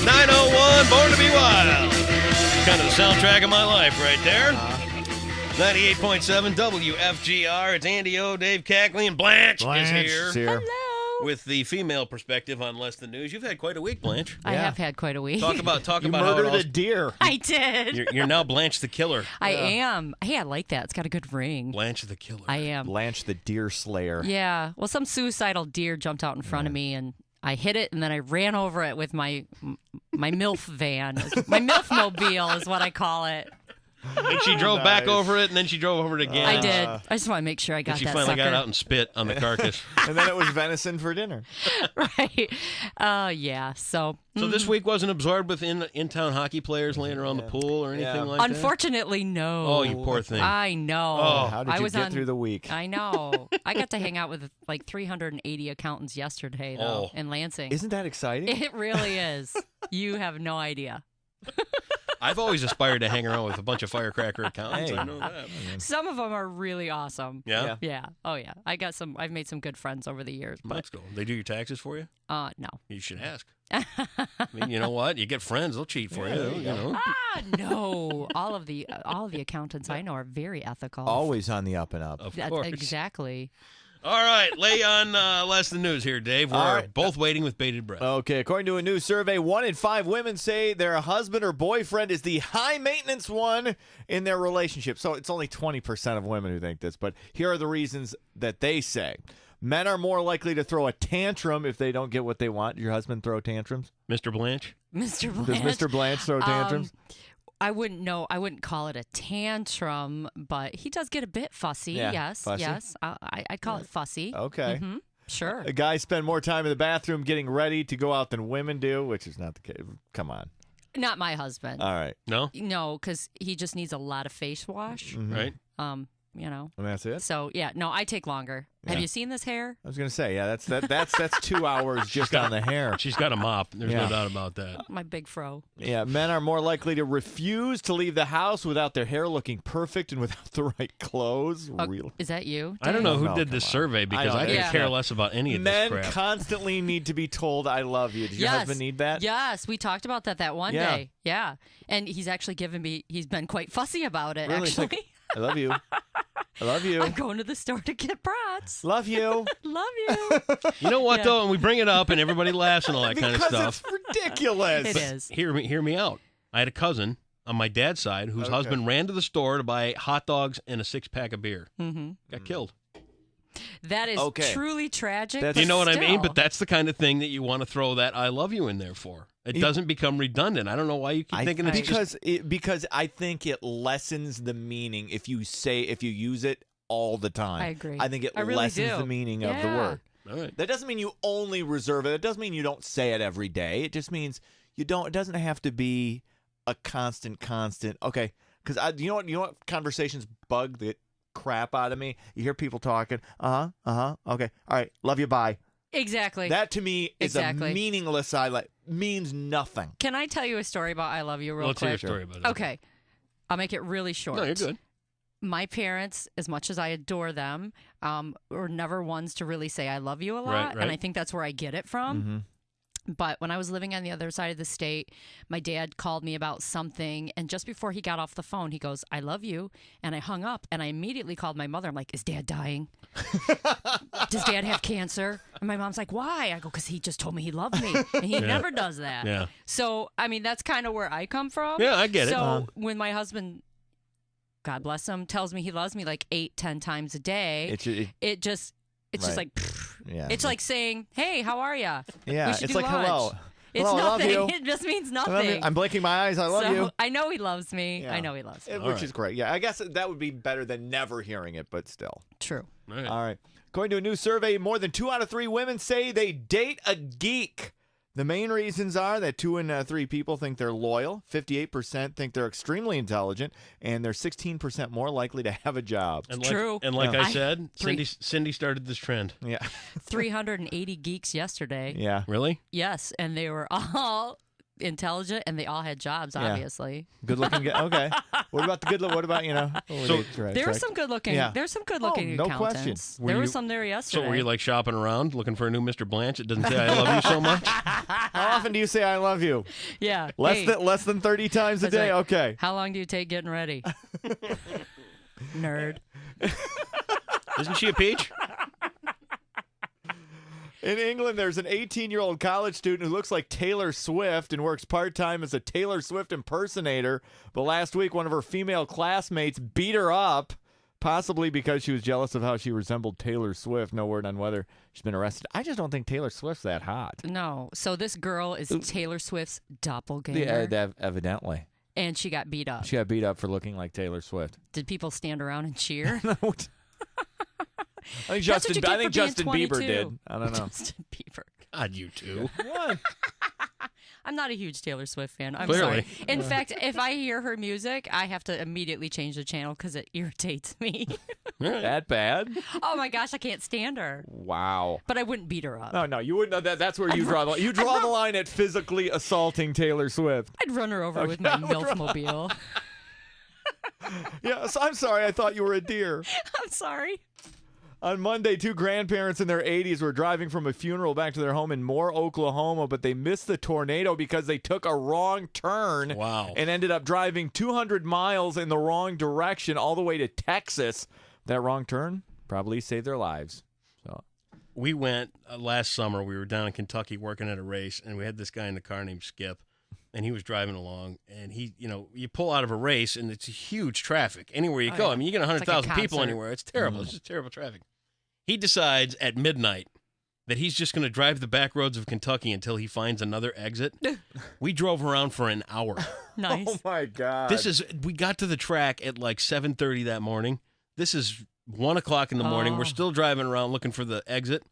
901, Born to be Wild. Kind of the soundtrack of my life right there. 98.7 WFGR. It's Andy O, Dave Cackley, and Blanche is here. Hello. With the female perspective on Less Than News. You've had quite a week, Blanche. I have had quite a week. Talk about You how it murdered all... a deer. I did. You're now Blanche the Killer. I am. Hey, I like that. It's got a good ring. Blanche the Killer. I am. Blanche the deer slayer. Yeah. Well, some suicidal deer jumped out in front of me, and I hit it, and then I ran over it with my MILF van. My MILF mobile is what I call it. And she drove back over it, and then she drove over it again. I did. I just want to make sure I got And she that finally sucker. got out and spit on the carcass. And then it was venison for dinner. Right. Yeah. So. So this week wasn't absorbed with in-town hockey players laying around the pool or anything like that? Unfortunately, no. Oh, you poor thing. I know. Oh, how did I you was get through the week? I know. I got to hang out with like 380 accountants yesterday, though, in Lansing. Isn't that exciting? It really is. You have no idea. I've always aspired to hang around with a bunch of firecracker accountants. Hey. I know that. Some of them are really awesome. Yeah? Yeah. Oh yeah. I've made some good friends over the years. But Let's go. They do your taxes for you? no. You should ask. I mean, you know what? You get friends, they'll cheat for you. You know. No. All of the accountants I know are very ethical. Always on the up and up. Of That's course. exactly. All right, lay on Less Than News here, Dave. We're All right. both waiting with bated breath. Okay, according to a new survey, 1 in 5 women say their husband or boyfriend is the high-maintenance one in their relationship. So it's only 20% of women who think this, but here are the reasons that they say. Men are more likely to throw a tantrum if they don't get what they want. Does your husband throw tantrums? Mr. Blanche? Mr. Blanche. Does Mr. Blanche throw tantrums? I wouldn't know. I wouldn't call it a tantrum, but he does get a bit fussy. Yeah, Yes, fussy? yes. I'd call it fussy. Okay. Mm-hmm. Sure. Guys spend more time in the bathroom getting ready to go out than women do, which is not the case. Come on. Not my husband. All right. No? No, because he just needs a lot of face wash. Right? You know. And that's it? So yeah, no, I take longer. Have Yeah. you seen this hair? I was going to say, yeah, that's 2 hours just on the hair. She's got a mop. There's Yeah. no doubt about that. My big fro. Yeah, men are more likely to refuse to leave the house without their hair looking perfect and without the right clothes. Real. Is that you? I don't know who No, did come this on. survey because I don't could know. care Yeah. less about any of Men this crap. constantly need to be told, I love you. Does your husband need that? Yes, we talked about that one Yeah. day. Yeah, and he's actually he's been quite fussy about it. Really? It's Actually, like, I love you. I love you. I'm going to the store to get brats. Love you. Love you. You know what, Yeah. though? And we bring it up and everybody laughs and all that kind of Because stuff. it's ridiculous. It is. Hear me out. I had a cousin on my dad's side whose husband ran to the store to buy hot dogs and a 6-pack of beer. Mm-hmm. Got killed. That is Okay. truly tragic. That's- but You know what I mean? still. But that's the kind of thing that you want to throw that I love you in there for. It doesn't become redundant. I don't know why you keep thinking it's just... because I think it lessens the meaning if you use it all the time. I agree. I think it I really lessens do. the meaning of the Yeah. word. All right. That doesn't mean you only reserve it. It doesn't mean you don't say it every day. It just means you don't. It doesn't have to be a constant. Okay, because you know what conversations bug the crap out of me. You hear people talking. Okay, all right, love you. Bye. Exactly. That to me is Exactly. a meaningless. Means nothing. Can I tell you a story about I love you real Let's hear quick? your story about it. Okay. I'll make it really short. No, you're good. My parents, as much as I adore them, were never ones to really say I love you a lot. Right. And I think that's where I get it from. But when I was living on the other side of the state, my dad called me about something. And just before he got off the phone, he goes, I love you. And I hung up and I immediately called my mother. I'm like, is dad dying? Does dad have cancer? And my mom's like, why? I go, because he just told me he loved me. And he never does that. Yeah. So, I mean, that's kind of where I come from. Yeah, I get it. So when my husband, God bless him, tells me he loves me like 8-10 times a day, it's just Right. like, pfft. Yeah. It's like saying, hey, how are ya? Yeah, We should it's do like lunch. hello. It's Hello, I love nothing. you. It just means I love you. nothing. I'm blinking my eyes. I love so you. I know he loves me. Yeah. I know he loves me. Which is great. Yeah, I guess that would be better than never hearing it, but still. True. All right. All right. According to a new survey, more than 2 out of 3 women say they date a geek. The main reasons are that 2 in 3 people think they're loyal, 58% think they're extremely intelligent, and they're 16% more likely to have a job. And True. And like Yeah. I said, Three- Cindy started this trend. Yeah. 380 geeks yesterday. Yeah. Really? Yes, and they were all intelligent, and they all had jobs, obviously. Good looking guy. Okay. What about the good look? What about, So There were some good looking. Yeah. There's some good looking no accountants. question. There Were was you- some there yesterday. So were you like shopping around looking for a new Mr. Blanche? It doesn't say I love you so much. How often do you say I love you? Yeah. Less Hey, than 30 times a That's day? right. Okay. How long do you take getting ready? Nerd. Isn't she a peach? In England, there's an 18-year-old college student who looks like Taylor Swift and works part-time as a Taylor Swift impersonator. But last week, one of her female classmates beat her up, possibly because she was jealous of how she resembled Taylor Swift. No word on whether she's been arrested. I just don't think Taylor Swift's that hot. No. So this girl is Taylor Swift's doppelganger, Evidently. and she got beat up. She got beat up for looking like Taylor Swift. Did people stand around and cheer? I think That's what you get for being Justin Bieber 22. did. I don't know. Justin Bieber. God, you two. What? I'm not a huge Taylor Swift fan. I'm Clearly. sorry. In fact, if I hear her music, I have to immediately change the channel because it irritates me. That bad? Oh my gosh, I can't stand her. Wow. But I wouldn't beat her up. No, you wouldn't. That's where you draw the line. You draw the line at physically assaulting Taylor Swift. I'd run her over with my MILF-mobile. Yeah, so I'm sorry. I thought you were a deer. I'm sorry. On Monday, two grandparents in their 80s were driving from a funeral back to their home in Moore, Oklahoma, but they missed the tornado because they took a wrong turn. Wow. And ended up driving 200 miles in the wrong direction all the way to Texas. That wrong turn probably saved their lives. So We went last summer. We were down in Kentucky working at a race, and we had this guy in the car named Skip, and he was driving along. And he, you pull out of a race, and it's huge traffic anywhere you go. yeah. I mean, you get It's like a 100,000 people concert. anywhere. It's terrible. It's just terrible traffic. He decides at midnight that he's just going to drive the back roads of Kentucky until he finds another exit. We drove around for an hour. Nice. Oh my God. We got to the track at like 7:30 that morning. This is 1 o'clock in the morning. Oh. We're still driving around looking for the exit.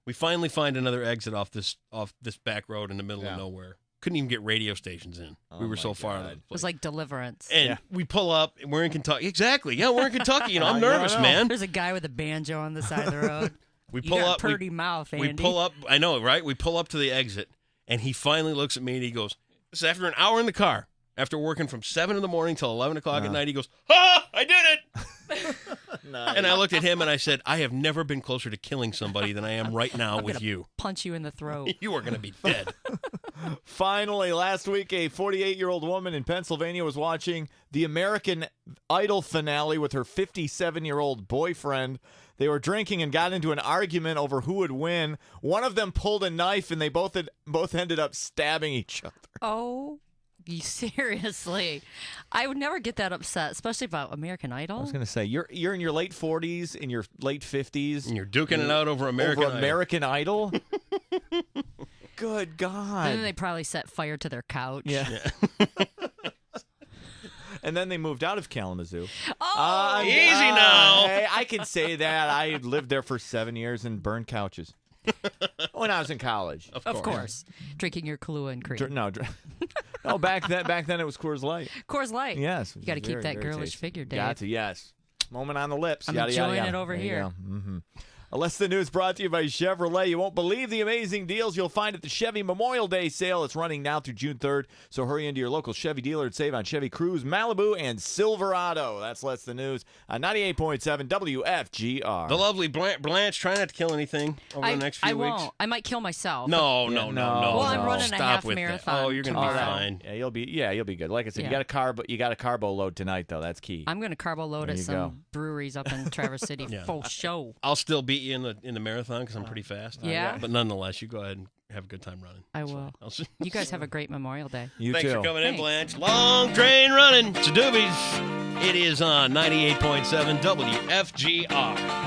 We finally find another exit off this back road in the middle of nowhere. Couldn't even get radio stations in. Oh We were my so far. God. out of the It place. was like Deliverance. And we pull up, and we're in Kentucky. Exactly. Yeah, we're in Kentucky. I'm Yeah, I nervous, know. man. There's a guy with a banjo on the side of the road. We You pull got up. a pretty mouth, Andy. We pull up. I know, right? We pull up to the exit, and he finally looks at me and he goes, "This is after an hour in the car. After working from 7 in the morning till 11 o'clock at night." He goes, "Ah, I did it!" Nice. And I looked at him and I said, "I have never been closer to killing somebody than I am right now with you. Punch you in the throat. You are going to be dead." Finally, last week, a 48-year-old woman in Pennsylvania was watching the American Idol finale with her 57-year-old boyfriend. They were drinking and got into an argument over who would win. One of them pulled a knife, and they both ended up stabbing each other. Oh, you seriously? I would never get that upset, especially about American I Idol. was going to say, you're in your late 40s, in your late 50s. And you're duking it out over American over Idol. American Idol? Good And God. then they probably set fire to their couch. Yeah. And then they moved out of Kalamazoo. Oh, Easy now. Hey, I can say that. I lived there for 7 years and burned couches when I was in college. of course. Drinking your Kahlua and cream. No, back then it was Coors Light. Coors Light. Yes. You got to keep very, that very girlish tasty. figure, Dave. Got to, yes. Moment on the lips. I'm yada, yada, enjoying yada. it over There you here. go. Mm-hmm. Less Than News brought to you by Chevrolet. You won't believe the amazing deals you'll find at the Chevy Memorial Day sale. It's running now through June 3rd, so hurry into your local Chevy dealer and save on Chevy Cruze, Malibu, and Silverado. That's Less Than News on 98.7 WFGR. The lovely Blanche, try not to kill anything over the next few I weeks. won't. I might kill myself. No. Well, I'm running a Stop half with marathon That. Oh, you're going to be tomorrow. fine. Yeah, you'll be good. Like I said, Yeah. you got a carbo load tonight though. That's key. I'm going to carbo load There at you some go. breweries up in Traverse City. Yeah. Full show. I'll still beat you in the marathon because I'm pretty fast. Yeah? But nonetheless, you go ahead and have a good time running. I will. You guys have a great Memorial Day. You Thanks too. for coming in, Thanks. Blanche. Long train running. It's a Doobies. It is on 98.7 WFGR.